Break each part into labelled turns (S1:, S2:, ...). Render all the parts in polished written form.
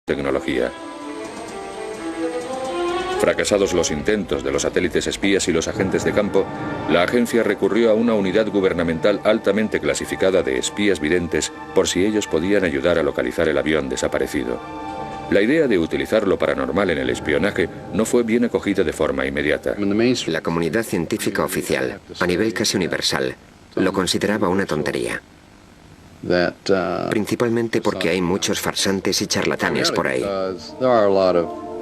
S1: tecnología. Fracasados los intentos de los satélites espías y los agentes de campo, la agencia recurrió a una unidad gubernamental altamente clasificada de espías videntes por si ellos podían ayudar a localizar el avión desaparecido. La idea de utilizar lo paranormal en el espionaje no fue bien acogida de forma inmediata.
S2: La comunidad científica oficial, a nivel casi universal, lo consideraba una tontería. Principalmente porque hay muchos farsantes y charlatanes por ahí.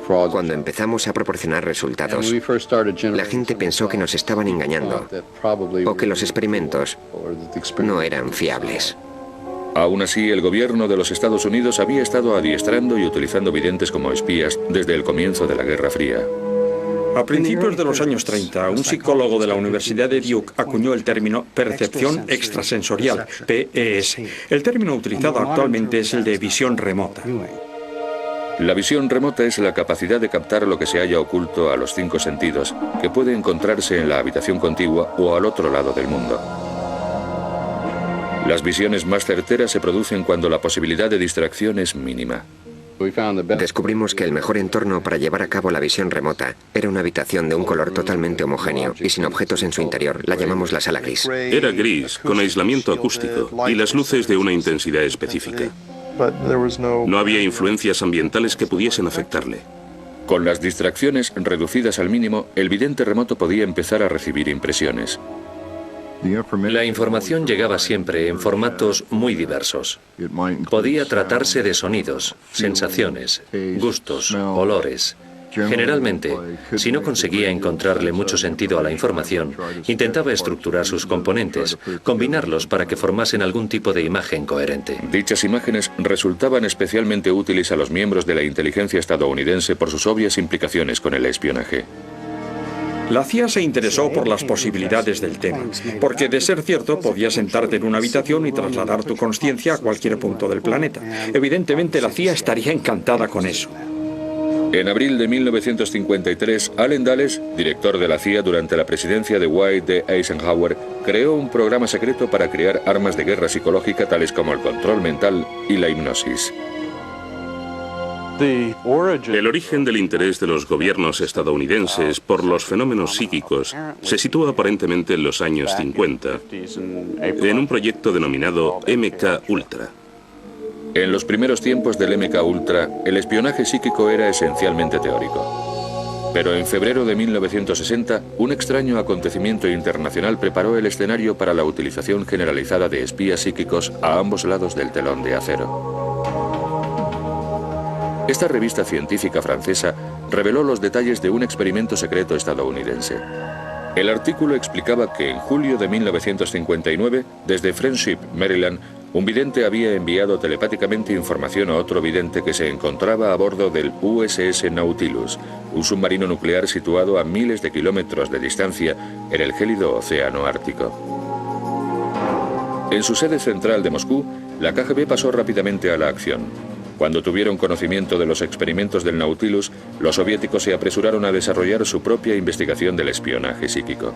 S2: Cuando empezamos a proporcionar resultados, la gente pensó que nos estaban engañando o que los experimentos no eran fiables.
S1: Aún así, el gobierno de los Estados Unidos había estado adiestrando y utilizando videntes como espías desde el comienzo de la Guerra Fría.
S3: A principios de los años 30, un psicólogo de la Universidad de Duke acuñó el término percepción extrasensorial, PES. El término utilizado actualmente es el de visión remota.
S1: La visión remota es la capacidad de captar lo que se halla oculto a los 5 sentidos, que puede encontrarse en la habitación contigua o al otro lado del mundo. Las visiones más certeras se producen cuando la posibilidad de distracción es mínima.
S2: Descubrimos que el mejor entorno para llevar a cabo la visión remota era una habitación de un color totalmente homogéneo y sin objetos en su interior. La llamamos la sala gris.
S4: Era gris, con aislamiento acústico y las luces de una intensidad específica. No había influencias ambientales que pudiesen afectarle.
S1: Con las distracciones reducidas al mínimo, el vidente remoto podía empezar a recibir impresiones.
S5: La información llegaba siempre en formatos muy diversos. Podía tratarse de sonidos, sensaciones, gustos, olores. Generalmente, si no conseguía encontrarle mucho sentido a la información, intentaba estructurar sus componentes, combinarlos para que formasen algún tipo de imagen coherente.
S1: Dichas imágenes resultaban especialmente útiles a los miembros de la inteligencia estadounidense por sus obvias implicaciones con el espionaje.
S3: La CIA se interesó por las posibilidades del tema, porque de ser cierto podías sentarte en una habitación y trasladar tu consciencia a cualquier punto del planeta. Evidentemente la CIA estaría encantada con eso.
S1: En abril de 1953, Allen Dulles, director de la CIA durante la presidencia de Dwight D. Eisenhower, creó un programa secreto para crear armas de guerra psicológica tales como el control mental y la hipnosis.
S4: El origen del interés de los gobiernos estadounidenses por los fenómenos psíquicos se sitúa aparentemente en los años 50, en un proyecto denominado MK Ultra.
S1: En los primeros tiempos del MK Ultra, el espionaje psíquico era esencialmente teórico. Pero en febrero de 1960, un extraño acontecimiento internacional preparó el escenario para la utilización generalizada de espías psíquicos a ambos lados del telón de acero. Esta revista científica francesa reveló los detalles de un experimento secreto estadounidense. El artículo explicaba que en julio de 1959, desde Friendship, Maryland, un vidente había enviado telepáticamente información a otro vidente que se encontraba a bordo del USS Nautilus, un submarino nuclear situado a miles de kilómetros de distancia en el gélido océano Ártico. En su sede central de Moscú, la KGB pasó rápidamente a la acción. Cuando tuvieron conocimiento de los experimentos del Nautilus, los soviéticos se apresuraron a desarrollar su propia investigación del espionaje psíquico.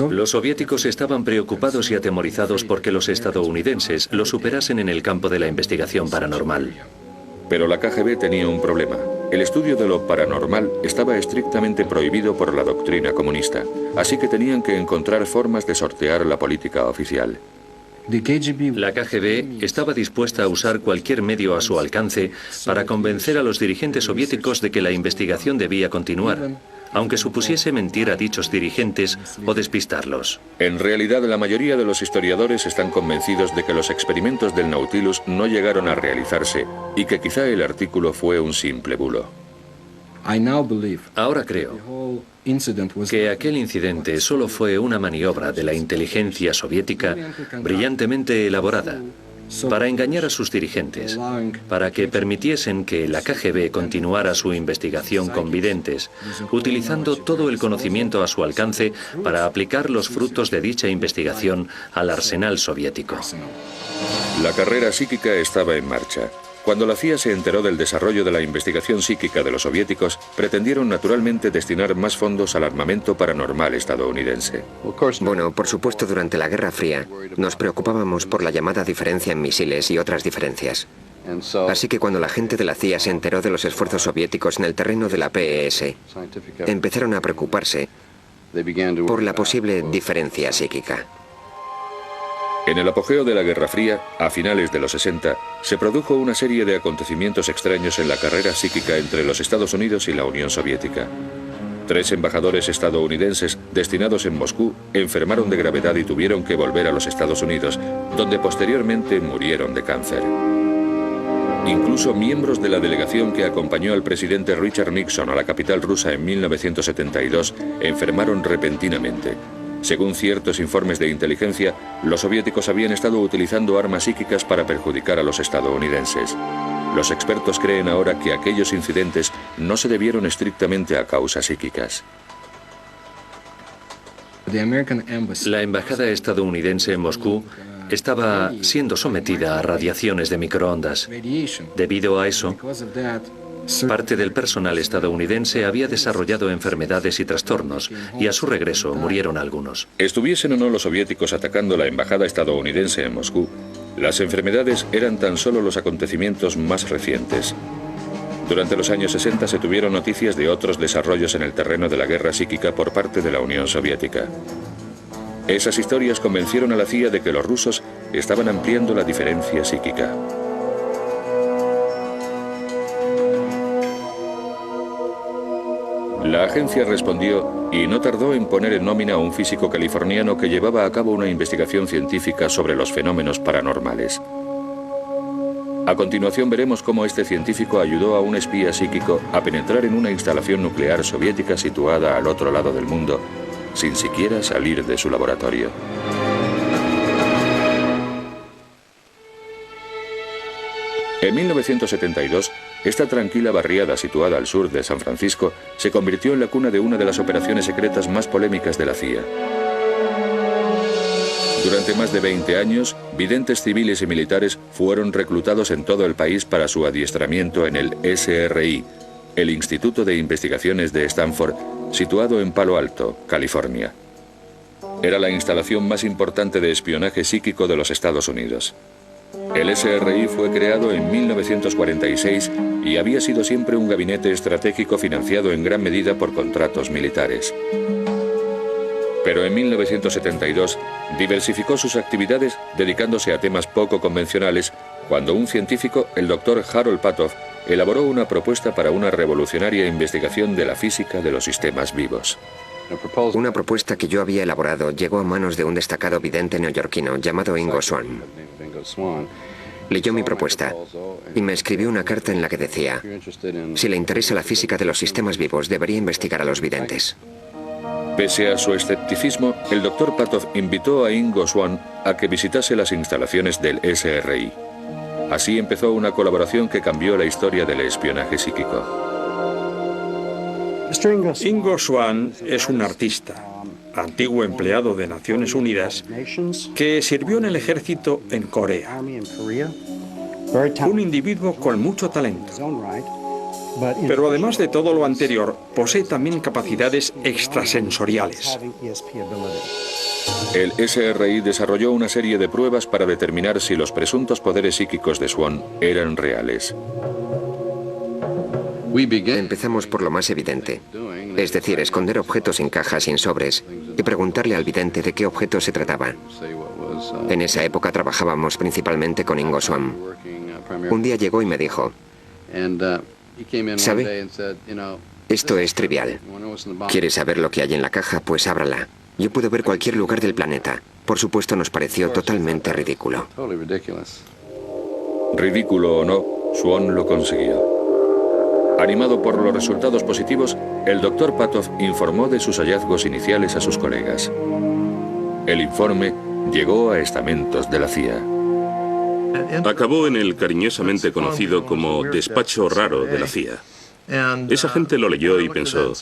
S5: Los soviéticos estaban preocupados y atemorizados porque los estadounidenses lo superasen en el campo de la investigación paranormal.
S1: Pero la KGB tenía un problema. El estudio de lo paranormal estaba estrictamente prohibido por la doctrina comunista, así que tenían que encontrar formas de sortear la política oficial.
S5: La KGB estaba dispuesta a usar cualquier medio a su alcance para convencer a los dirigentes soviéticos de que la investigación debía continuar, aunque supusiese mentir a dichos dirigentes o despistarlos.
S1: En realidad, la mayoría de los historiadores están convencidos de que los experimentos del Nautilus no llegaron a realizarse y que quizá el artículo fue un simple bulo.
S5: Ahora creo que aquel incidente solo fue una maniobra de la inteligencia soviética brillantemente elaborada para engañar a sus dirigentes, para que permitiesen que la KGB continuara su investigación con videntes, utilizando todo el conocimiento a su alcance para aplicar los frutos de dicha investigación al arsenal soviético.
S1: La carrera psíquica estaba en marcha. Cuando la CIA se enteró del desarrollo de la investigación psíquica de los soviéticos, pretendieron naturalmente destinar más fondos al armamento paranormal estadounidense.
S2: Bueno, por supuesto, durante la Guerra Fría nos preocupábamos por la llamada diferencia en misiles y otras diferencias. Así que cuando la gente de la CIA se enteró de los esfuerzos soviéticos en el terreno de la PES, empezaron a preocuparse por la posible diferencia psíquica.
S1: En el apogeo de la Guerra Fría, a finales de los 60, se produjo una serie de acontecimientos extraños en la carrera psíquica entre los Estados Unidos y la Unión Soviética. 3 embajadores estadounidenses destinados en Moscú enfermaron de gravedad y tuvieron que volver a los Estados Unidos, donde posteriormente murieron de cáncer. Incluso miembros de la delegación que acompañó al presidente Richard Nixon a la capital rusa en 1972 enfermaron repentinamente. Según ciertos informes de inteligencia, los soviéticos habían estado utilizando armas psíquicas para perjudicar a los estadounidenses. Los expertos creen ahora que aquellos incidentes no se debieron estrictamente a causas psíquicas.
S5: La embajada estadounidense en Moscú estaba siendo sometida a radiaciones de microondas. Debido a eso, parte del personal estadounidense había desarrollado enfermedades y trastornos, y a su regreso murieron algunos.
S1: Estuviesen o no los soviéticos atacando la embajada estadounidense en Moscú, las enfermedades eran tan solo los acontecimientos más recientes. Durante los años 60 se tuvieron noticias de otros desarrollos en el terreno de la guerra psíquica por parte de la Unión Soviética. Esas historias convencieron a la CIA de que los rusos estaban ampliando la diferencia psíquica. La agencia respondió y no tardó en poner en nómina a un físico californiano que llevaba a cabo una investigación científica sobre los fenómenos paranormales. A continuación veremos cómo este científico ayudó a un espía psíquico a penetrar en una instalación nuclear soviética situada al otro lado del mundo, sin siquiera salir de su laboratorio. En 1972, esta tranquila barriada situada al sur de San Francisco se convirtió en la cuna de una de las operaciones secretas más polémicas de la CIA. Durante más de 20 años, videntes civiles y militares fueron reclutados en todo el país para su adiestramiento en el SRI, el Instituto de Investigaciones de Stanford, situado en Palo Alto, California. Era la instalación más importante de espionaje psíquico de los Estados Unidos. El SRI fue creado en 1946 y había sido siempre un gabinete estratégico financiado en gran medida por contratos militares. Pero en 1972 diversificó sus actividades dedicándose a temas poco convencionales cuando un científico, el Dr. Harold Patoff, elaboró una propuesta para una revolucionaria investigación de la física de los sistemas vivos.
S2: Una propuesta que yo había elaborado llegó a manos de un destacado vidente neoyorquino llamado Ingo Swann. Leyó mi propuesta y me escribió una carta en la que decía: si le interesa la física de los sistemas vivos, debería investigar a los videntes.
S1: Pese a su escepticismo, el Dr. Patoff invitó a Ingo Swann a que visitase las instalaciones del SRI. Así empezó una colaboración que cambió la historia del espionaje psíquico.
S3: Ingo Swann es un artista, antiguo empleado de Naciones Unidas, que sirvió en el ejército en Corea. Un individuo con mucho talento. Pero además de todo lo anterior, posee también capacidades extrasensoriales.
S1: El SRI desarrolló una serie de pruebas para determinar si los presuntos poderes psíquicos de Swann eran reales.
S2: Empezamos por lo más evidente, es decir, esconder objetos en cajas y en sobres y preguntarle al vidente de qué objetos se trataba. En esa época trabajábamos principalmente con Ingo Swann. Un día llegó y me dijo: ¿sabe? Esto es trivial. ¿Quiere saber lo que hay en la caja? Pues ábrala. Yo puedo ver cualquier lugar del planeta. Por supuesto, nos pareció totalmente ridículo.
S1: Ridículo o no, Swann lo consiguió. Animado por los resultados positivos, el Dr. Patoff informó de sus hallazgos iniciales a sus colegas. El informe llegó a estamentos de la CIA.
S4: Acabó en el cariñosamente conocido como despacho raro de la CIA. Esa gente lo leyó y pensó: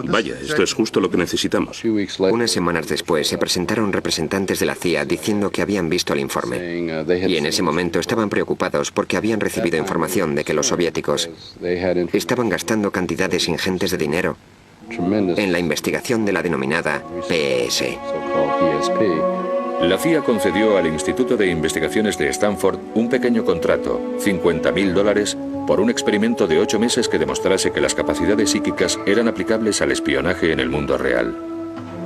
S4: vaya, esto es justo lo que necesitamos.
S2: Unas semanas después se presentaron representantes de la CIA diciendo que habían visto el informe. Y en ese momento estaban preocupados porque habían recibido información de que los soviéticos estaban gastando cantidades ingentes de dinero en la investigación de la denominada PES.
S1: La CIA concedió al Instituto de Investigaciones de Stanford un pequeño contrato, $50.000, por un experimento de 8 meses que demostrase que las capacidades psíquicas eran aplicables al espionaje en el mundo real.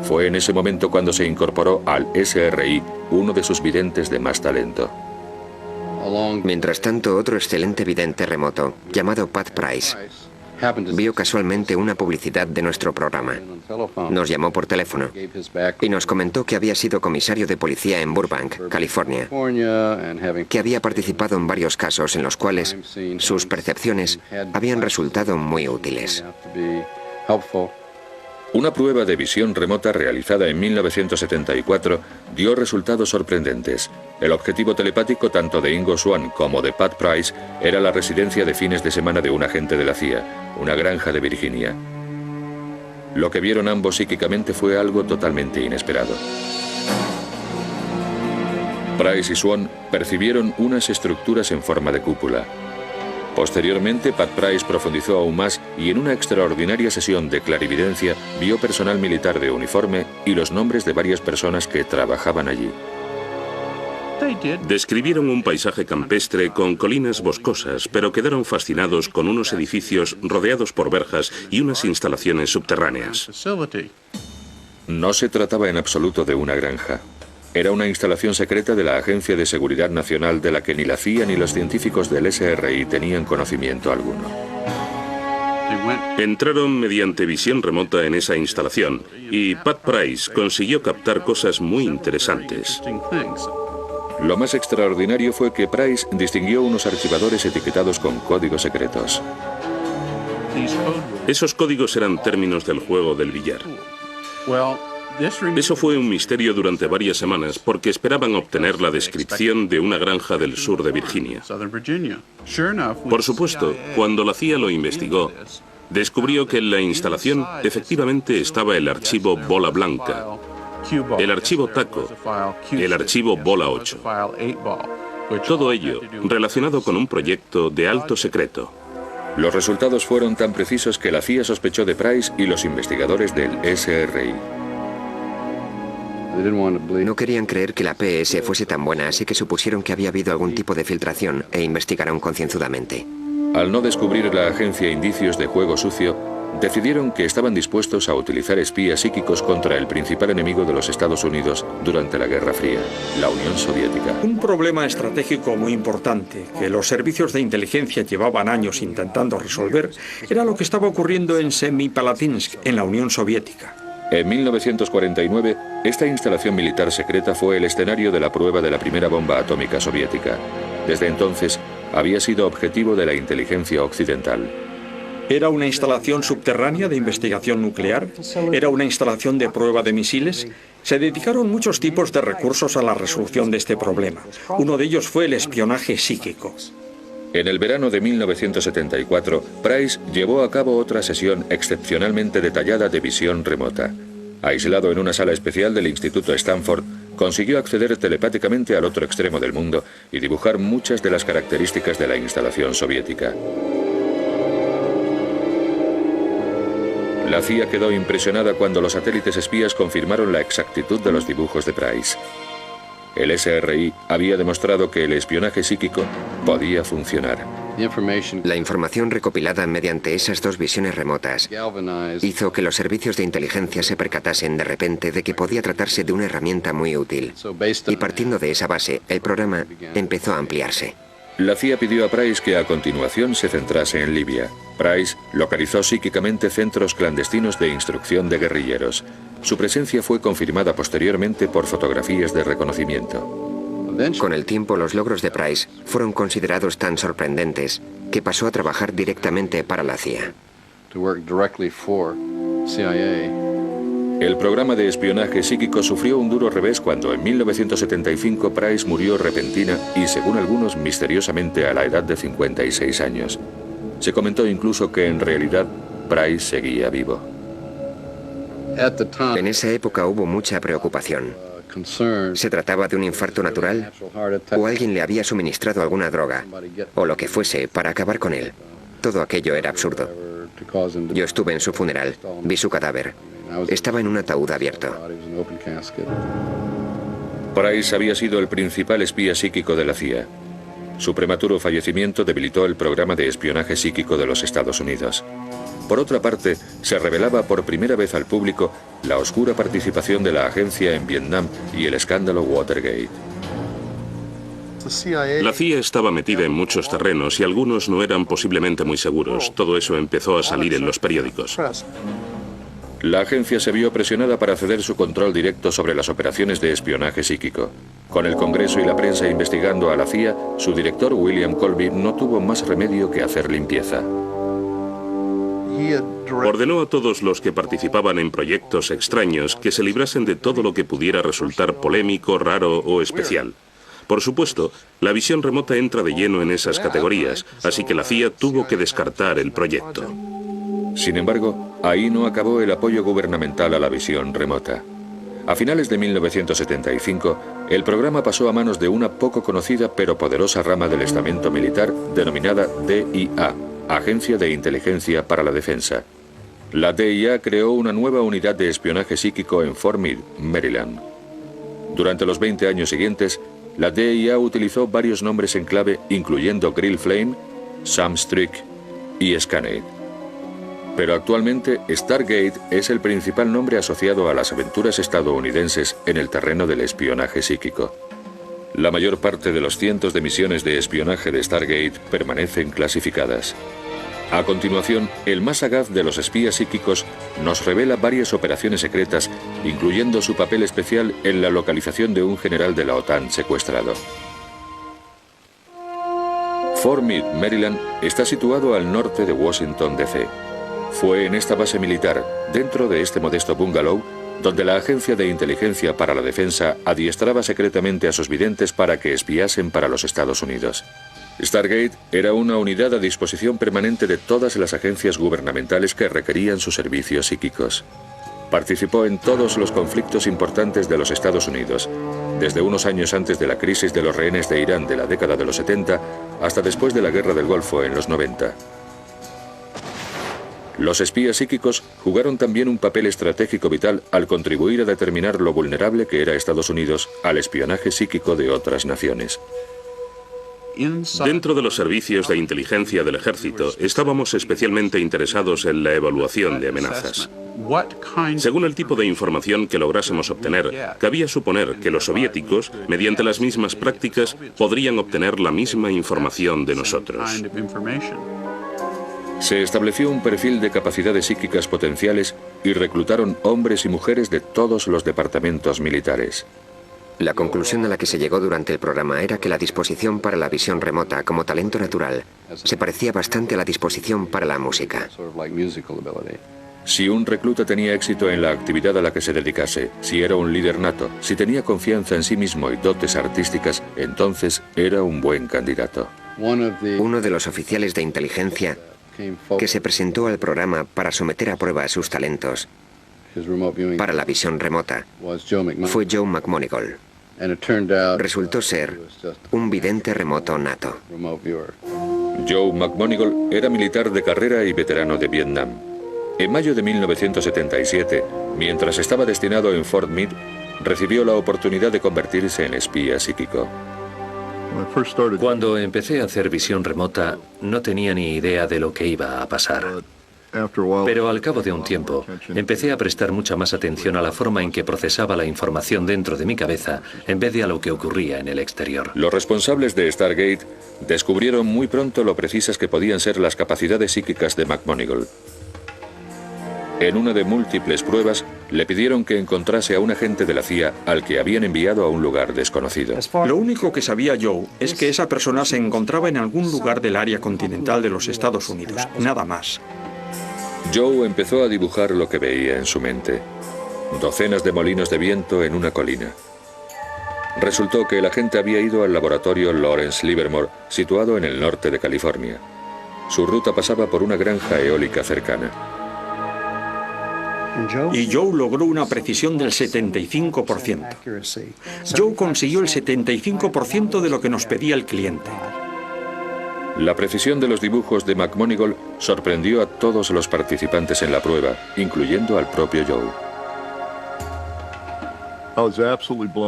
S1: Fue en ese momento cuando se incorporó al SRI uno de sus videntes de más talento.
S2: Mientras tanto, otro excelente vidente remoto, llamado Pat Price, vio casualmente una publicidad de nuestro programa. Nos llamó por teléfono y nos comentó que había sido comisario de policía en Burbank, California, que había participado en varios casos en los cuales sus percepciones habían resultado muy útiles.
S1: Una prueba de visión remota realizada en 1974 dio resultados sorprendentes. El objetivo telepático tanto de Ingo Swann como de Pat Price era la residencia de fines de semana de un agente de la CIA, una granja de Virginia. Lo que vieron ambos psíquicamente fue algo totalmente inesperado. Price y Swann percibieron unas estructuras en forma de cúpula. Posteriormente, Pat Price profundizó aún más y en una extraordinaria sesión de clarividencia vio personal militar de uniforme y los nombres de varias personas que trabajaban allí.
S4: Describieron un paisaje campestre con colinas boscosas, pero quedaron fascinados con unos edificios rodeados por verjas y unas instalaciones subterráneas.
S1: No se trataba en absoluto de una granja. Era una instalación secreta de la Agencia de Seguridad Nacional de la que ni la CIA ni los científicos del SRI tenían conocimiento alguno.
S4: Entraron mediante visión remota en esa instalación y Pat Price consiguió captar cosas muy interesantes.
S1: Lo más extraordinario fue que Price distinguió unos archivadores etiquetados con códigos secretos.
S4: Esos códigos eran términos del juego del billar. Eso fue un misterio durante varias semanas porque esperaban obtener la descripción de una granja del sur de Virginia. Por supuesto, cuando la CIA lo investigó, descubrió que en la instalación efectivamente estaba el archivo Bola Blanca, el archivo Taco, el archivo Bola 8. Todo ello relacionado con un proyecto de alto secreto.
S1: Los resultados fueron tan precisos que la CIA sospechó de Price y los investigadores del SRI.
S2: No querían creer que la PS fuese tan buena, así que supusieron que había habido algún tipo de filtración e investigaron concienzudamente.
S1: Al no descubrir la agencia indicios de juego sucio, decidieron que estaban dispuestos a utilizar espías psíquicos contra el principal enemigo de los Estados Unidos durante la Guerra Fría, la Unión Soviética.
S3: Un problema estratégico muy importante que los servicios de inteligencia llevaban años intentando resolver era lo que estaba ocurriendo en Semipalatinsk, en la Unión Soviética.
S1: En 1949, esta instalación militar secreta fue el escenario de la prueba de la primera bomba atómica soviética. Desde entonces, había sido objetivo de la inteligencia occidental.
S3: ¿Era una instalación subterránea de investigación nuclear? ¿Era una instalación de prueba de misiles? Se dedicaron muchos tipos de recursos a la resolución de este problema. Uno de ellos fue el espionaje psíquico.
S1: En el verano de 1974, Price llevó a cabo otra sesión excepcionalmente detallada de visión remota. Aislado en una sala especial del Instituto Stanford, consiguió acceder telepáticamente al otro extremo del mundo y dibujar muchas de las características de la instalación soviética. La CIA quedó impresionada cuando los satélites espías confirmaron la exactitud de los dibujos de Price. El SRI había demostrado que el espionaje psíquico podía funcionar.
S2: La información recopilada mediante esas dos visiones remotas hizo que los servicios de inteligencia se percatasen de repente de que podía tratarse de una herramienta muy útil. Y partiendo de esa base, el programa empezó a ampliarse.
S1: La CIA pidió a Price que a continuación se centrase en Libia. Price localizó psíquicamente centros clandestinos de instrucción de guerrilleros. Su presencia fue confirmada posteriormente por fotografías de reconocimiento.
S2: Con el tiempo, los logros de Price fueron considerados tan sorprendentes que pasó a trabajar directamente para la CIA.
S1: El programa de espionaje psíquico sufrió un duro revés cuando en 1975 Price murió repentina y, según algunos, misteriosamente a la edad de 56 años. Se comentó incluso que en realidad Price seguía vivo.
S2: En esa época hubo mucha preocupación. ¿Se trataba de un infarto natural? ¿O alguien le había suministrado alguna droga? O lo que fuese para acabar con él. Todo aquello era absurdo. Yo estuve en su funeral, vi su cadáver. Estaba en un ataúd abierto.
S1: Price había sido el principal espía psíquico de la CIA. Su prematuro fallecimiento debilitó el programa de espionaje psíquico de los Estados Unidos. Por otra parte, se revelaba por primera vez al público la oscura participación de la agencia en Vietnam y el escándalo Watergate.
S4: La CIA estaba metida en muchos terrenos y algunos no eran posiblemente muy seguros. Todo eso empezó a salir en los periódicos.
S1: La agencia se vio presionada para ceder su control directo sobre las operaciones de espionaje psíquico. Con el Congreso y la prensa investigando a la CIA, su director William Colby no tuvo más remedio que hacer limpieza.
S4: Ordenó a todos los que participaban en proyectos extraños que se librasen de todo lo que pudiera resultar polémico, raro o especial. Por supuesto, la visión remota entra de lleno en esas categorías, así que la CIA tuvo que descartar el proyecto.
S1: Sin embargo, ahí no acabó el apoyo gubernamental a la visión remota. A finales de 1975, el programa pasó a manos de una poco conocida pero poderosa rama del estamento militar denominada DIA, Agencia de Inteligencia para la Defensa. La DIA creó una nueva unidad de espionaje psíquico en Fort Meade, Maryland. Durante los 20 años siguientes, la DIA utilizó varios nombres en clave, incluyendo Grill Flame, Sam Strick y Scanate. Pero actualmente Stargate es el principal nombre asociado a las aventuras estadounidenses en el terreno del espionaje psíquico. La mayor parte de los cientos de misiones de espionaje de Stargate permanecen clasificadas. A continuación, el más sagaz de los espías psíquicos nos revela varias operaciones secretas, incluyendo su papel especial en la localización de un general de la OTAN secuestrado. Fort Meade, Maryland, está situado al norte de Washington, D.C. Fue en esta base militar, dentro de este modesto bungalow, donde la Agencia de Inteligencia para la Defensa adiestraba secretamente a sus videntes para que espiasen para los Estados Unidos. Stargate era una unidad a disposición permanente de todas las agencias gubernamentales que requerían sus servicios psíquicos. Participó en todos los conflictos importantes de los Estados Unidos, desde unos años antes de la crisis de los rehenes de Irán de la década de los 70 hasta después de la Guerra del Golfo en los 90. Los espías psíquicos jugaron también un papel estratégico vital al contribuir a determinar lo vulnerable que era Estados Unidos al espionaje psíquico de otras naciones.
S4: Dentro de los servicios de inteligencia del ejército, estábamos especialmente interesados en la evaluación de amenazas. Según el tipo de información que lográsemos obtener, cabía suponer que los soviéticos, mediante las mismas prácticas, podrían obtener la misma información de nosotros.
S1: Se estableció un perfil de capacidades psíquicas potenciales y reclutaron hombres y mujeres de todos los departamentos militares.
S2: La conclusión a la que se llegó durante el programa era que la disposición para la visión remota como talento natural se parecía bastante a la disposición para la música.
S1: Si un recluta tenía éxito en la actividad a la que se dedicase, si era un líder nato, si tenía confianza en sí mismo y dotes artísticas, entonces era un buen candidato.
S2: Uno de los oficiales de inteligencia que se presentó al programa para someter a prueba sus talentos para la visión remota fue Joe McMoneagle. Resultó ser un vidente remoto nato.
S1: Joe McMoneagle era militar de carrera y veterano de Vietnam. En mayo de 1977, mientras estaba destinado en Fort Meade, recibió la oportunidad de convertirse en espía psíquico.
S5: Cuando empecé a hacer visión remota, no tenía ni idea de lo que iba a pasar. Pero al cabo de un tiempo, empecé a prestar mucha más atención a la forma en que procesaba la información dentro de mi cabeza, en vez de a lo que ocurría en el exterior.
S1: Los responsables de Stargate descubrieron muy pronto lo precisas que podían ser las capacidades psíquicas de McMoneagle. En una de múltiples pruebas, le pidieron que encontrase a un agente de la CIA al que habían enviado a un lugar desconocido.
S3: Lo único que sabía Joe es que esa persona se encontraba en algún lugar del área continental de los Estados Unidos, nada más.
S1: Joe empezó a dibujar lo que veía en su mente. Docenas de molinos de viento en una colina. Resultó que el agente había ido al laboratorio Lawrence Livermore, situado en el norte de California. Su ruta pasaba por una granja eólica cercana.
S3: Y Joe logró una precisión del 75%. Joe consiguió el 75% de lo que nos pedía el cliente.
S1: La precisión de los dibujos de McMoneagle sorprendió a todos los participantes en la prueba, incluyendo al propio Joe.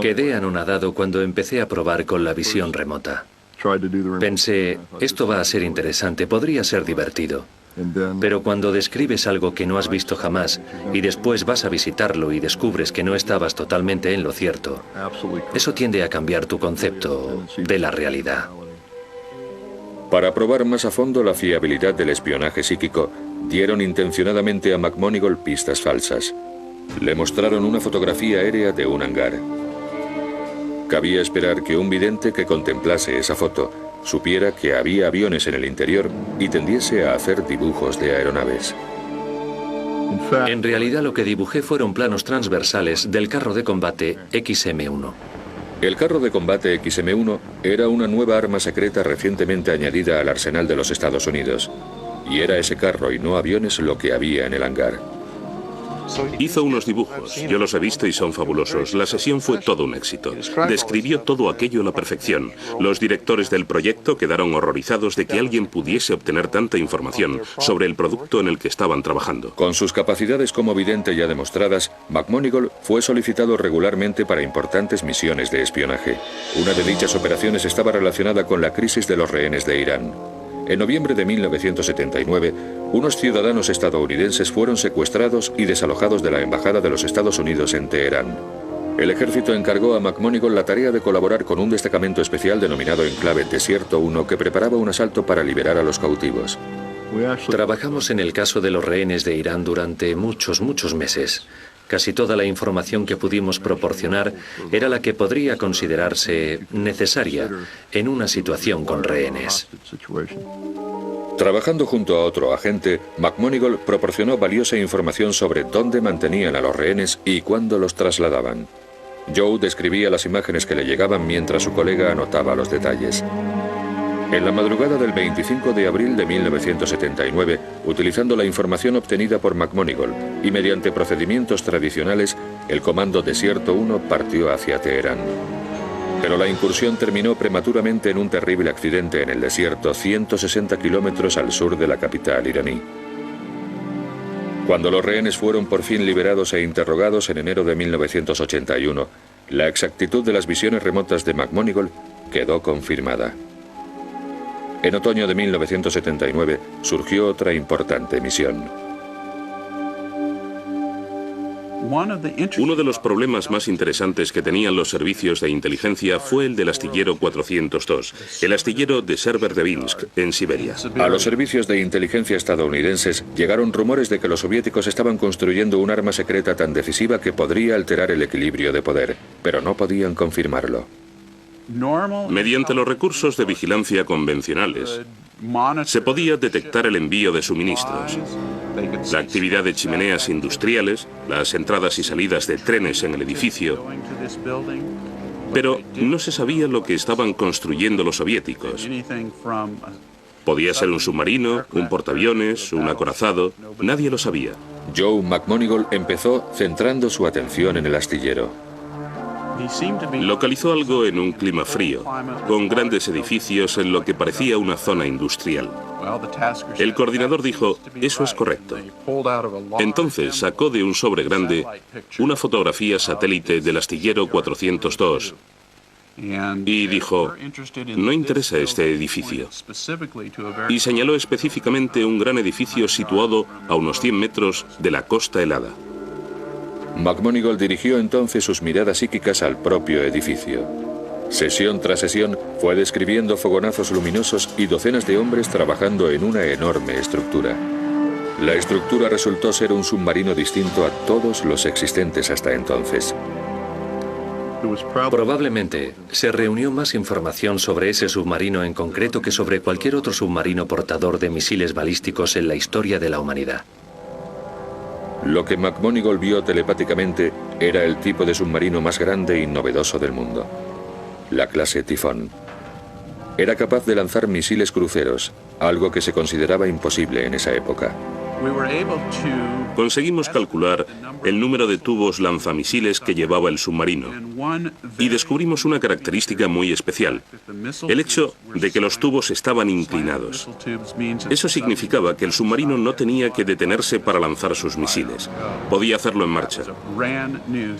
S5: Quedé anonadado cuando empecé a probar con la visión remota. Pensé, esto va a ser interesante, podría ser divertido. Pero cuando describes algo que no has visto jamás y después vas a visitarlo y descubres que no estabas totalmente en lo cierto, eso tiende a cambiar tu concepto de la realidad.
S1: Para probar más a fondo la fiabilidad del espionaje psíquico, dieron intencionadamente a McMonigle pistas falsas. Le mostraron una fotografía aérea de un hangar. Cabía esperar que un vidente que contemplase esa foto supiera que había aviones en el interior y tendiese a hacer dibujos de aeronaves.
S5: En realidad lo que dibujé fueron planos transversales del carro de combate XM-1.
S1: El carro de combate XM-1 era una nueva arma secreta recientemente añadida al arsenal de los Estados Unidos. Y era ese carro y no aviones lo que había en el hangar.
S4: Hizo unos dibujos, yo los he visto y son fabulosos. La sesión fue todo un éxito. Describió todo aquello a la perfección. Los directores del proyecto quedaron horrorizados de que alguien pudiese obtener tanta información sobre el producto en el que estaban trabajando.
S1: Con sus capacidades como vidente ya demostradas, McMonigle fue solicitado regularmente para importantes misiones de espionaje. Una de dichas operaciones estaba relacionada con la crisis de los rehenes de Irán. En noviembre de 1979, unos ciudadanos estadounidenses fueron secuestrados y desalojados de la Embajada de los Estados Unidos en Teherán. El ejército encargó a McMonigle la tarea de colaborar con un destacamento especial denominado Enclave Desierto 1 que preparaba un asalto para liberar a los cautivos.
S5: Trabajamos en el caso de los rehenes de Irán durante muchos meses. Casi toda la información que pudimos proporcionar era la que podría considerarse necesaria en una situación con rehenes.
S1: Trabajando junto a otro agente, McMonigle proporcionó valiosa información sobre dónde mantenían a los rehenes y cuándo los trasladaban. Joe describía las imágenes que le llegaban mientras su colega anotaba los detalles. En la madrugada del 25 de abril de 1979, utilizando la información obtenida por McMonigle y mediante procedimientos tradicionales, el Comando Desierto 1 partió hacia Teherán. Pero la incursión terminó prematuramente en un terrible accidente en el desierto, 160 kilómetros al sur de la capital iraní. Cuando los rehenes fueron por fin liberados e interrogados en enero de 1981, la exactitud de las visiones remotas de McMonigle quedó confirmada. En otoño de 1979 surgió otra importante misión.
S4: Uno de los problemas más interesantes que tenían los servicios de inteligencia fue el del astillero 402, el astillero de Severodvinsk, en Siberia.
S1: A los servicios de inteligencia estadounidenses llegaron rumores de que los soviéticos estaban construyendo un arma secreta tan decisiva que podría alterar el equilibrio de poder, pero no podían confirmarlo.
S4: Mediante los recursos de vigilancia convencionales, se podía detectar el envío de suministros, la actividad de chimeneas industriales, las entradas y salidas de trenes en el edificio, pero no se sabía lo que estaban construyendo los soviéticos. Podía ser un submarino, un portaaviones, un acorazado, nadie lo sabía.
S1: Joe McMonigle empezó centrando su atención en el astillero.
S4: Localizó algo en un clima frío, con grandes edificios en lo que parecía una zona industrial. El coordinador dijo, eso es correcto. Entonces sacó de un sobre grande una fotografía satélite del astillero 402 y dijo, no interesa este edificio. Y señaló específicamente un gran edificio situado a unos 100 metros de la costa helada.
S1: McMonigle dirigió entonces sus miradas psíquicas al propio edificio. Sesión tras sesión fue describiendo fogonazos luminosos y docenas de hombres trabajando en una enorme estructura. La estructura resultó ser un submarino distinto a todos los existentes hasta entonces.
S5: Probablemente se reunió más información sobre ese submarino en concreto que sobre cualquier otro submarino portador de misiles balísticos en la historia de la humanidad.
S1: Lo que McMonigle vio telepáticamente era el tipo de submarino más grande y novedoso del mundo, la clase Tifón. Era capaz de lanzar misiles cruceros, algo que se consideraba imposible en esa época.
S4: Conseguimos calcular el número de tubos lanzamisiles que llevaba el submarino y descubrimos una característica muy especial, el hecho de que los tubos estaban inclinados. Eso significaba que el submarino no tenía que detenerse para lanzar sus misiles, podía hacerlo en marcha.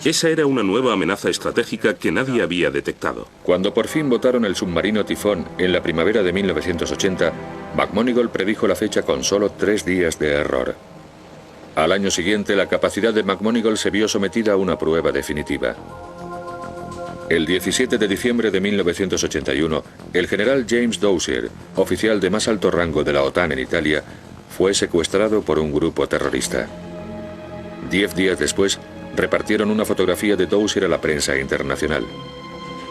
S4: Esa era una nueva amenaza estratégica que nadie había detectado.
S1: Cuando por fin botaron el submarino Tifón en la primavera de 1980, McMoneagle predijo la fecha con solo 3 días de error. Al año siguiente, la capacidad de McMoneagle se vio sometida a una prueba definitiva. El 17 de diciembre de 1981, el general James Dozier, oficial de más alto rango de la OTAN en Italia, fue secuestrado por un grupo terrorista. 10 días después, repartieron una fotografía de Dozier a la prensa internacional.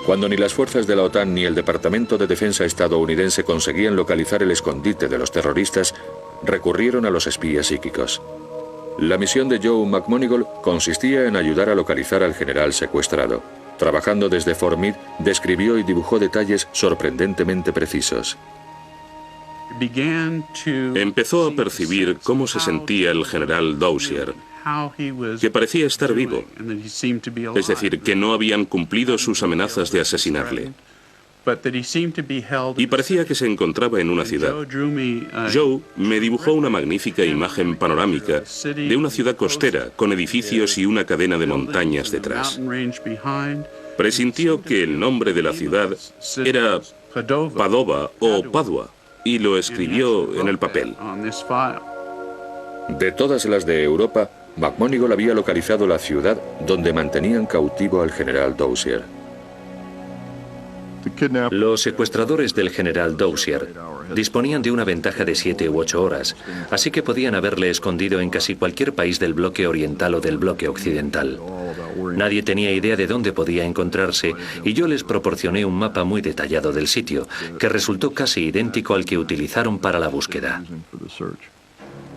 S1: Cuando ni las fuerzas de la OTAN ni el Departamento de Defensa estadounidense conseguían localizar el escondite de los terroristas, recurrieron a los espías psíquicos. La misión de Joe McMoneagle consistía en ayudar a localizar al general secuestrado. Trabajando desde Fort Meade, describió y dibujó detalles sorprendentemente precisos.
S4: Empezó a percibir cómo se sentía el general Dozier, que parecía estar vivo, es decir, que no habían cumplido sus amenazas de asesinarle. Y parecía que se encontraba en una ciudad. Joe me dibujó una magnífica imagen panorámica de una ciudad costera con edificios y una cadena de montañas detrás. Presintió que el nombre de la ciudad era Padova o Padua y lo escribió en el papel.
S1: De todas las de Europa, McMoneagle había localizado la ciudad donde mantenían cautivo al general Dozier.
S5: Los secuestradores del general Dozier disponían de una ventaja de 7 u 8 horas, así que podían haberle escondido en casi cualquier país del bloque oriental o del bloque occidental. Nadie tenía idea de dónde podía encontrarse y yo les proporcioné un mapa muy detallado del sitio, que resultó casi idéntico al que utilizaron para la búsqueda.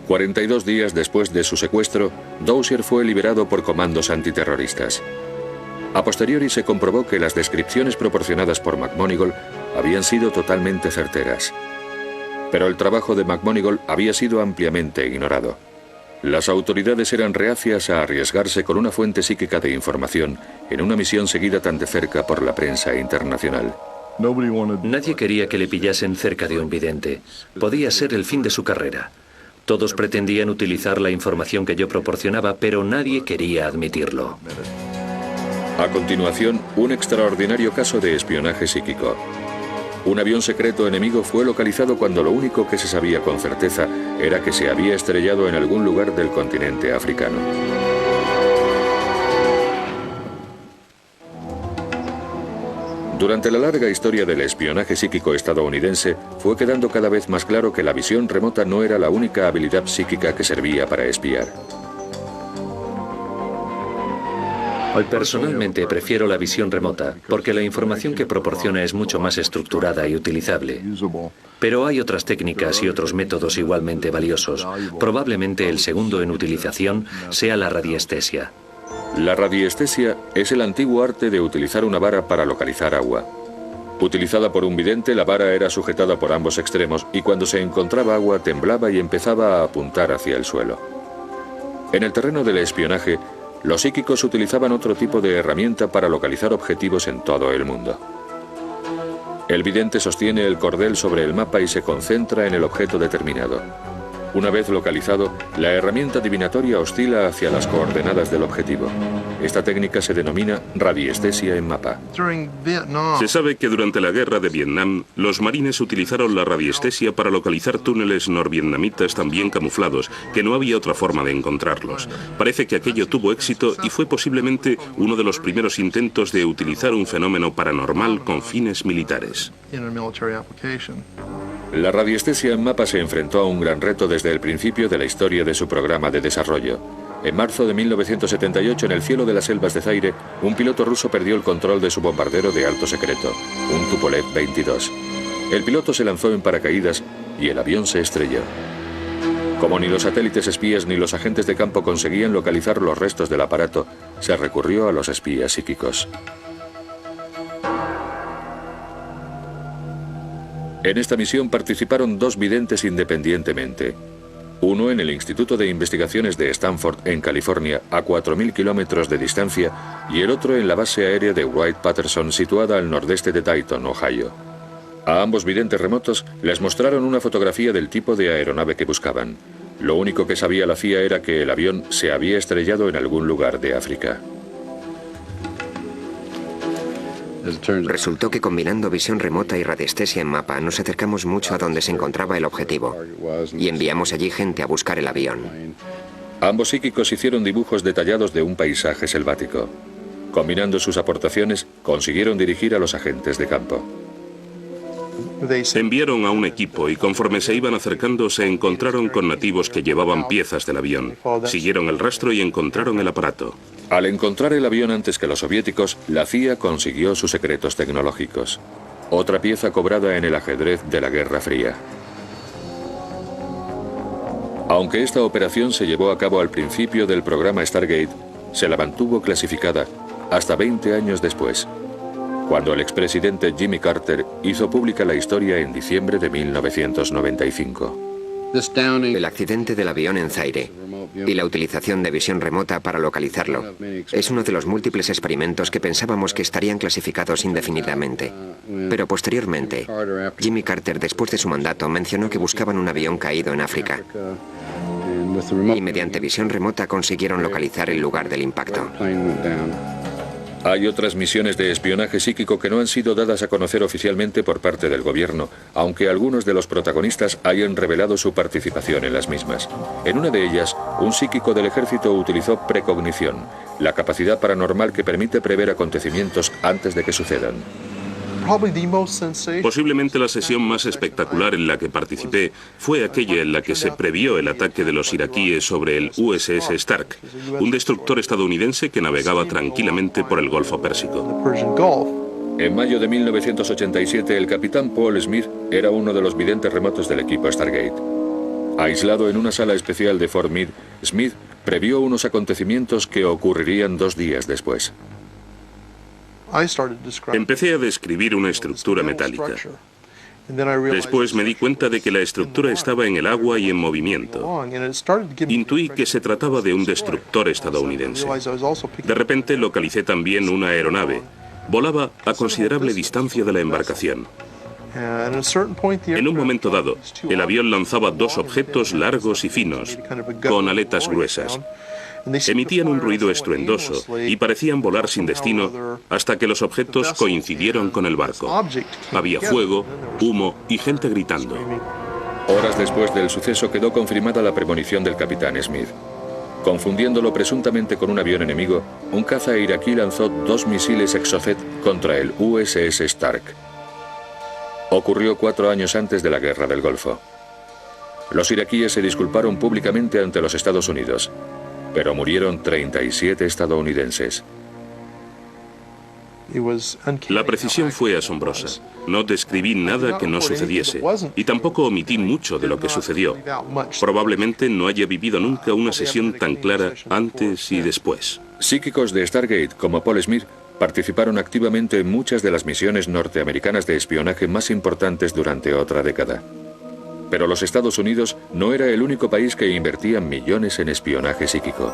S1: 42 días después de su secuestro, Dozier fue liberado por comandos antiterroristas. A posteriori se comprobó que las descripciones proporcionadas por McMoneagle habían sido totalmente certeras. Pero el trabajo de McMoneagle había sido ampliamente ignorado. Las autoridades eran reacias a arriesgarse con una fuente psíquica de información en una misión seguida tan de cerca por la prensa internacional.
S5: Nadie quería que le pillasen cerca de un vidente. Podía ser el fin de su carrera. Todos pretendían utilizar la información que yo proporcionaba, pero nadie quería admitirlo.
S1: A continuación, un extraordinario caso de espionaje psíquico. Un avión secreto enemigo fue localizado cuando lo único que se sabía con certeza era que se había estrellado en algún lugar del continente africano. Durante la larga historia del espionaje psíquico estadounidense, fue quedando cada vez más claro que la visión remota no era la única habilidad psíquica que servía para espiar.
S5: Personalmente prefiero la visión remota, porque la información que proporciona es mucho más estructurada y utilizable. Pero hay otras técnicas y otros métodos igualmente valiosos. Probablemente el segundo en utilización sea la radiestesia.
S1: La radiestesia es el antiguo arte de utilizar una vara para localizar agua. Utilizada por un vidente, la vara era sujetada por ambos extremos y cuando se encontraba agua temblaba y empezaba a apuntar hacia el suelo. En el terreno del espionaje, los psíquicos utilizaban otro tipo de herramienta para localizar objetivos en todo el mundo. El vidente sostiene el cordel sobre el mapa y se concentra en el objeto determinado. Una vez localizado, la herramienta divinatoria oscila hacia las coordenadas del objetivo. Esta técnica se denomina radiestesia en mapa.
S4: Se sabe que durante la guerra de Vietnam, los marines utilizaron la radiestesia para localizar túneles norvietnamitas tan bien camuflados que no había otra forma de encontrarlos. Parece que aquello tuvo éxito y fue posiblemente uno de los primeros intentos de utilizar un fenómeno paranormal con fines militares.
S1: La radiestesia en mapa se enfrentó a un gran reto desde el principio de la historia de su programa de desarrollo. En marzo de 1978, en el cielo de las selvas de Zaire, un piloto ruso perdió el control de su bombardero de alto secreto, un Tupolev 22. El piloto se lanzó en paracaídas y el avión se estrelló. Como ni los satélites espías ni los agentes de campo conseguían localizar los restos del aparato, se recurrió a los espías psíquicos. En esta misión participaron 2 videntes independientemente. uno en el Instituto de Investigaciones de Stanford, en California, a 4.000 kilómetros de distancia, y el otro en la base aérea de Wright-Patterson, situada al nordeste de Dayton, Ohio. A ambos videntes remotos les mostraron una fotografía del tipo de aeronave que buscaban. Lo único que sabía la CIA era que el avión se había estrellado en algún lugar de África.
S2: Resultó que combinando visión remota y radiestesia en mapa nos acercamos mucho a donde se encontraba el objetivo y enviamos allí gente a buscar el avión.
S1: Ambos psíquicos hicieron dibujos detallados de un paisaje selvático. Combinando sus aportaciones, consiguieron dirigir a los agentes de campo.
S4: Enviaron a un equipo y conforme se iban acercando se encontraron con nativos que llevaban piezas del avión. Siguieron el rastro y encontraron el aparato.
S1: Al encontrar el avión antes que los soviéticos, la CIA consiguió sus secretos tecnológicos. Otra pieza cobrada en el ajedrez de la Guerra Fría. Aunque esta operación se llevó a cabo al principio del programa Stargate, se la mantuvo clasificada hasta 20 años después, cuando el expresidente Jimmy Carter hizo pública la historia en diciembre de 1995.
S2: El accidente del avión en Zaire y la utilización de visión remota para localizarlo es uno de los múltiples experimentos que pensábamos que estarían clasificados indefinidamente. Pero posteriormente, Jimmy Carter, después de su mandato, mencionó que buscaban un avión caído en África. Y mediante visión remota consiguieron localizar el lugar del impacto.
S1: Hay otras misiones de espionaje psíquico que no han sido dadas a conocer oficialmente por parte del gobierno, aunque algunos de los protagonistas hayan revelado su participación en las mismas. En una de ellas, un psíquico del ejército utilizó precognición, la capacidad paranormal que permite prever acontecimientos antes de que sucedan.
S4: Posiblemente la sesión más espectacular en la que participé fue aquella en la que se previó el ataque de los iraquíes sobre el USS Stark, un destructor estadounidense que navegaba tranquilamente por el Golfo Pérsico.
S1: En mayo de 1987, el capitán Paul Smith era uno de los videntes remotos del equipo Stargate. Aislado en una sala especial de Fort Meade, Smith previó unos acontecimientos que ocurrirían 2 días después.
S4: Empecé a describir una estructura metálica. Después me di cuenta de que la estructura estaba en el agua y en movimiento. Intuí que se trataba de un destructor estadounidense. De repente localicé también una aeronave. Volaba a considerable distancia de la embarcación. En un momento dado, el avión lanzaba 2 objetos largos y finos, con aletas gruesas. Emitían un ruido estruendoso y parecían volar sin destino hasta que los objetos coincidieron con el barco. Había fuego, humo y gente gritando.
S1: Horas después del suceso quedó confirmada la premonición del capitán Smith. Confundiéndolo presuntamente con un avión enemigo, un caza iraquí lanzó 2 misiles Exocet contra el USS Stark. Ocurrió 4 años antes de la Guerra del Golfo. Los iraquíes se disculparon públicamente ante los Estados Unidos, pero murieron 37 estadounidenses.
S4: La precisión fue asombrosa. No describí nada que no sucediese y tampoco omití mucho de lo que sucedió. Probablemente no haya vivido nunca una sesión tan clara antes y después.
S1: Psíquicos de Stargate como Paul Smith participaron activamente en muchas de las misiones norteamericanas de espionaje más importantes durante otra década. Pero los Estados Unidos no era el único país que invertía millones en espionaje psíquico.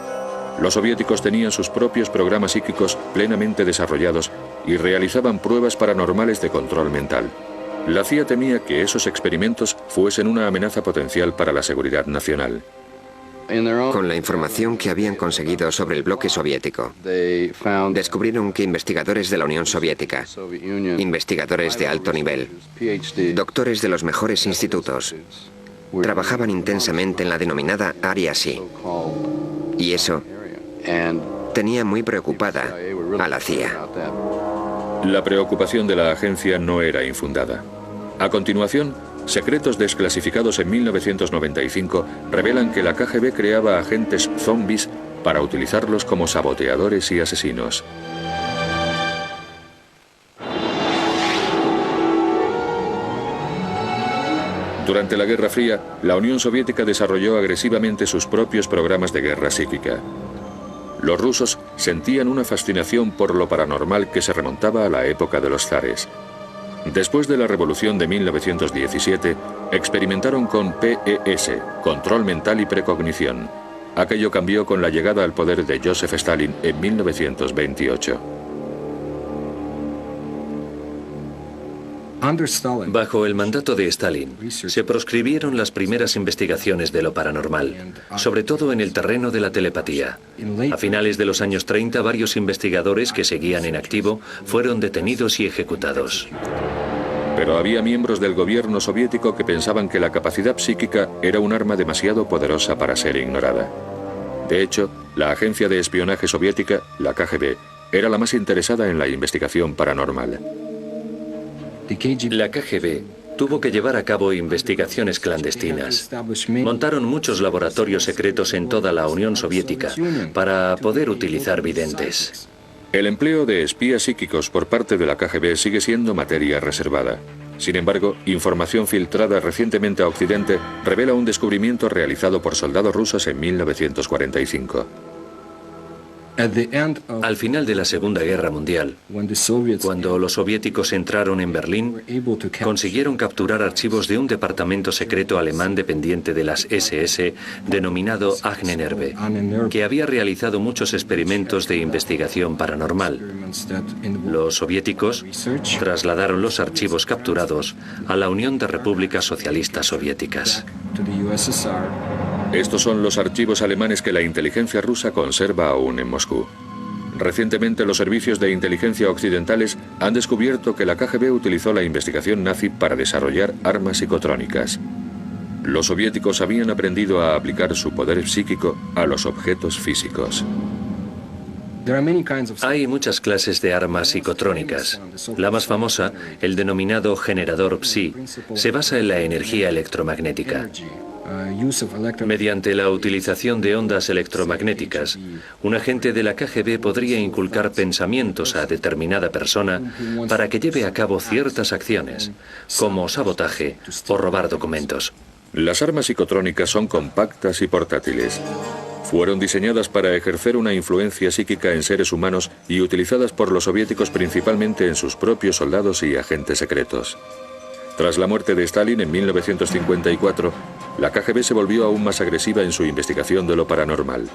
S1: Los soviéticos tenían sus propios programas psíquicos plenamente desarrollados y realizaban pruebas paranormales de control mental. La CIA temía que esos experimentos fuesen una amenaza potencial para la seguridad nacional.
S2: Con la información que habían conseguido sobre el bloque soviético, descubrieron que investigadores de la Unión Soviética, investigadores de alto nivel, doctores de los mejores institutos, trabajaban intensamente en la denominada Área Sí. Y eso tenía muy preocupada a la CIA.
S1: La preocupación de la agencia no era infundada. A continuación, secretos desclasificados en 1995 revelan que la KGB creaba agentes zombies para utilizarlos como saboteadores y asesinos. Durante la Guerra Fría, la Unión Soviética desarrolló agresivamente sus propios programas de guerra psíquica. Los rusos sentían una fascinación por lo paranormal que se remontaba a la época de los zares. Después de la revolución de 1917, experimentaron con PES, control mental y precognición. Aquello cambió con la llegada al poder de Joseph Stalin en 1928.
S5: Bajo el mandato de Stalin, se proscribieron las primeras investigaciones de lo paranormal, sobre todo en el terreno de la telepatía. A finales de los años 30, varios investigadores que seguían en activo fueron detenidos y ejecutados.
S1: Pero había miembros del gobierno soviético que pensaban que la capacidad psíquica era un arma demasiado poderosa para ser ignorada. De hecho, la agencia de espionaje soviética, la KGB, era la más interesada en la investigación paranormal.
S5: La KGB tuvo que llevar a cabo investigaciones clandestinas. Montaron muchos laboratorios secretos en toda la Unión Soviética para poder utilizar videntes.
S1: El empleo de espías psíquicos por parte de la KGB sigue siendo materia reservada. Sin embargo, información filtrada recientemente a Occidente revela un descubrimiento realizado por soldados rusos en 1945.
S5: Al final de la Segunda Guerra Mundial, cuando los soviéticos entraron en Berlín, consiguieron capturar archivos de un departamento secreto alemán dependiente de las SS, denominado Ahnenerbe, que había realizado muchos experimentos de investigación paranormal. Los soviéticos trasladaron los archivos capturados a la Unión de Repúblicas Socialistas Soviéticas.
S1: Estos son los archivos alemanes que la inteligencia rusa conserva aún en Moscú. Recientemente, los servicios de inteligencia occidentales han descubierto que la KGB utilizó la investigación nazi para desarrollar armas psicotrónicas. Los soviéticos habían aprendido a aplicar su poder psíquico a los objetos físicos.
S5: Hay muchas clases de armas psicotrónicas. La más famosa, el denominado generador psi, se basa en la energía electromagnética. Mediante la utilización de ondas electromagnéticas, un agente de la KGB podría inculcar pensamientos a determinada persona para que lleve a cabo ciertas acciones, como sabotaje o robar documentos.
S1: Las armas psicotrónicas son compactas y portátiles. Fueron diseñadas para ejercer una influencia psíquica en seres humanos y utilizadas por los soviéticos principalmente en sus propios soldados y agentes secretos. Tras la muerte de Stalin en 1954, la KGB se volvió aún más agresiva en su investigación de lo paranormal.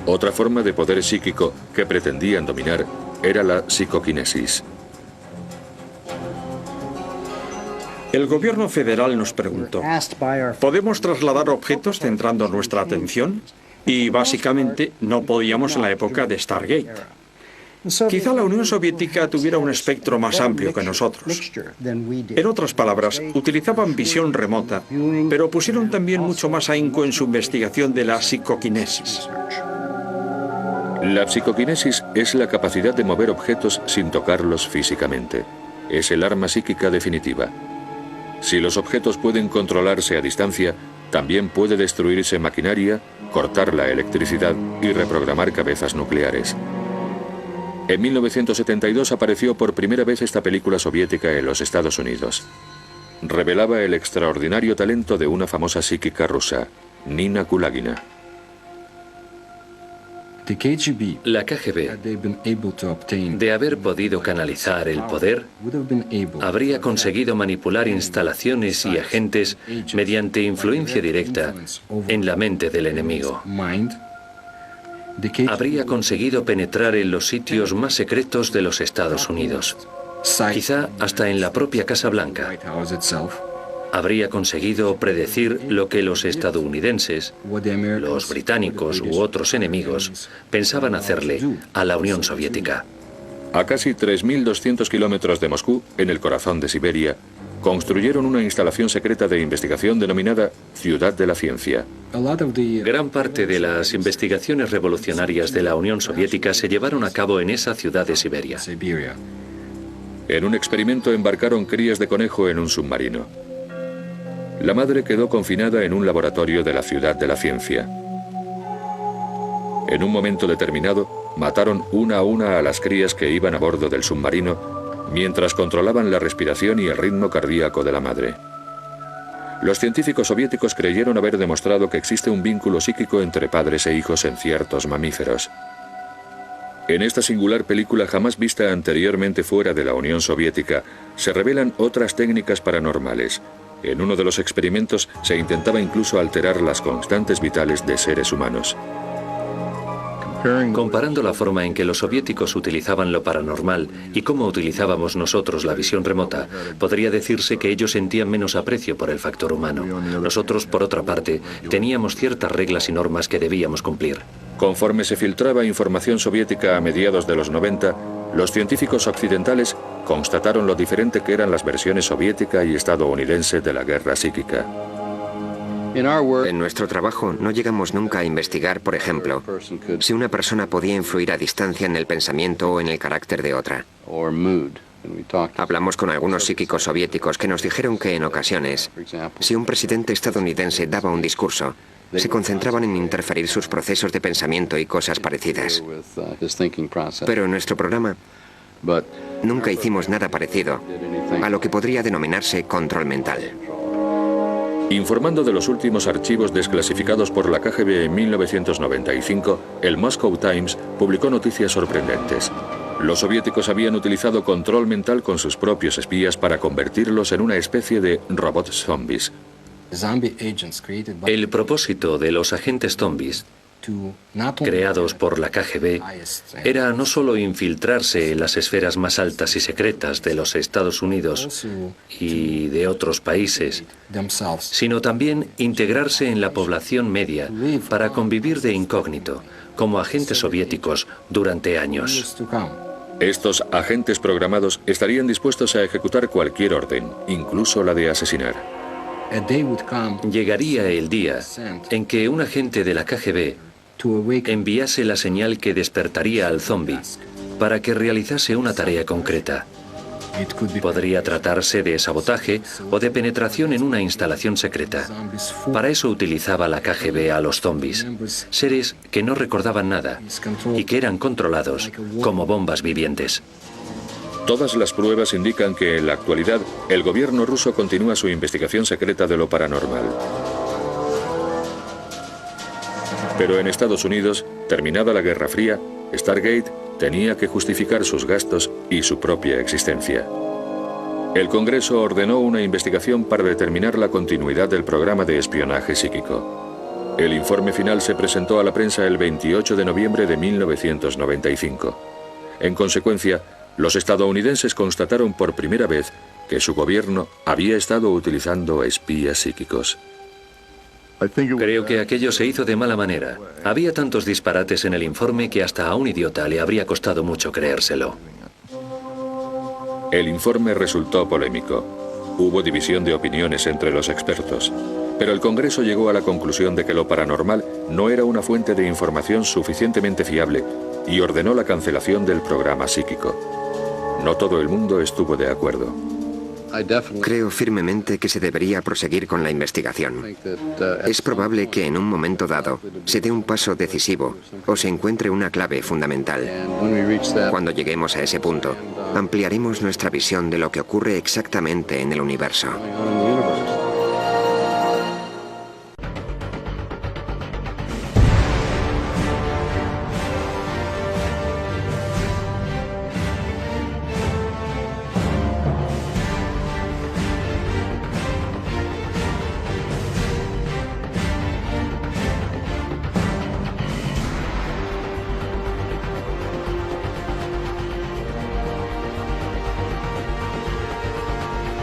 S1: Otra forma de poder psíquico que pretendían dominar era la psicoquinesis.
S3: El gobierno federal nos preguntó, ¿podemos trasladar objetos centrando nuestra atención? Y básicamente no podíamos en la época de Stargate. Quizá la Unión Soviética tuviera un espectro más amplio que nosotros. En otras palabras, utilizaban visión remota, pero pusieron también mucho más ahínco en su investigación de la psicoquinesis.
S1: La psicoquinesis es la capacidad de mover objetos sin tocarlos físicamente. Es el arma psíquica definitiva. Si los objetos pueden controlarse a distancia, también puede destruirse maquinaria, cortar la electricidad y reprogramar cabezas nucleares. En 1972 apareció por primera vez esta película soviética en los Estados Unidos. Revelaba el extraordinario talento de una famosa psíquica rusa, Nina Kulagina.
S5: La KGB, de haber podido canalizar el poder, habría conseguido manipular instalaciones y agentes mediante influencia directa en la mente del enemigo. Habría conseguido penetrar en los sitios más secretos de los Estados Unidos, quizá hasta en la propia Casa Blanca. Habría conseguido predecir lo que los estadounidenses, los británicos u otros enemigos pensaban hacerle a la Unión Soviética.
S1: A casi 3.200 kilómetros de Moscú, en el corazón de Siberia, construyeron una instalación secreta de investigación denominada Ciudad de la Ciencia.
S5: Gran parte de las investigaciones revolucionarias de la Unión Soviética se llevaron a cabo en esa ciudad de Siberia.
S1: En un experimento embarcaron crías de conejo en un submarino. La madre quedó confinada en un laboratorio de la Ciudad de la Ciencia. En un momento determinado, mataron una a una a las crías que iban a bordo del submarino, mientras controlaban la respiración y el ritmo cardíaco de la madre. Los científicos soviéticos creyeron haber demostrado que existe un vínculo psíquico entre padres e hijos en ciertos mamíferos. En esta singular película jamás vista anteriormente fuera de la Unión Soviética, se revelan otras técnicas paranormales. En uno de los experimentos se intentaba incluso alterar las constantes vitales de seres humanos.
S5: Comparando la forma en que los soviéticos utilizaban lo paranormal y cómo utilizábamos nosotros la visión remota, podría decirse que ellos sentían menos aprecio por el factor humano. Nosotros, por otra parte, teníamos ciertas reglas y normas que debíamos cumplir.
S1: Conforme se filtraba información soviética a mediados de los 90, los científicos occidentales constataron lo diferente que eran las versiones soviética y estadounidense de la guerra psíquica.
S2: En nuestro trabajo no llegamos nunca a investigar, por ejemplo, si una persona podía influir a distancia en el pensamiento o en el carácter de otra. Hablamos con algunos psíquicos soviéticos que nos dijeron que en ocasiones, si un presidente estadounidense daba un discurso, se concentraban en interferir sus procesos de pensamiento y cosas parecidas. Pero en nuestro programa nunca hicimos nada parecido a lo que podría denominarse control mental.
S1: Informando de los últimos archivos desclasificados por la KGB en 1995, el Moscow Times publicó noticias sorprendentes. Los soviéticos habían utilizado control mental con sus propios espías para convertirlos en una especie de robots zombies.
S5: El propósito de los agentes zombies, creados por la KGB, era no solo infiltrarse en las esferas más altas y secretas de los Estados Unidos y de otros países, sino también integrarse en la población media para convivir de incógnito, como agentes soviéticos, durante años.
S1: Estos agentes programados estarían dispuestos a ejecutar cualquier orden, incluso la de asesinar.
S5: Llegaría el día en que un agente de la KGB enviase la señal que despertaría al zombi para que realizase una tarea concreta. Podría tratarse de sabotaje o de penetración en una instalación secreta. Para eso utilizaba la KGB a los zombis, seres que no recordaban nada y que eran controlados como bombas vivientes.
S1: Todas las pruebas indican que en la actualidad el gobierno ruso continúa su investigación secreta de lo paranormal. Pero en Estados Unidos, terminada la Guerra Fría, Stargate tenía que justificar sus gastos y su propia existencia. El Congreso ordenó una investigación para determinar la continuidad del programa de espionaje psíquico. El informe final se presentó a la prensa el 28 de noviembre de 1995. En consecuencia, los estadounidenses constataron por primera vez que su gobierno había estado utilizando espías psíquicos.
S5: Creo que aquello se hizo de mala manera. Había tantos disparates en el informe que hasta a un idiota le habría costado mucho creérselo.
S1: El informe resultó polémico. Hubo división de opiniones entre los expertos. Pero el Congreso llegó a la conclusión de que lo paranormal no era una fuente de información suficientemente fiable y ordenó la cancelación del programa psíquico. No todo el mundo estuvo de acuerdo.
S2: Creo firmemente que se debería proseguir con la investigación. Es probable que en un momento dado se dé un paso decisivo o se encuentre una clave fundamental. Cuando lleguemos a ese punto, ampliaremos nuestra visión de lo que ocurre exactamente en el universo.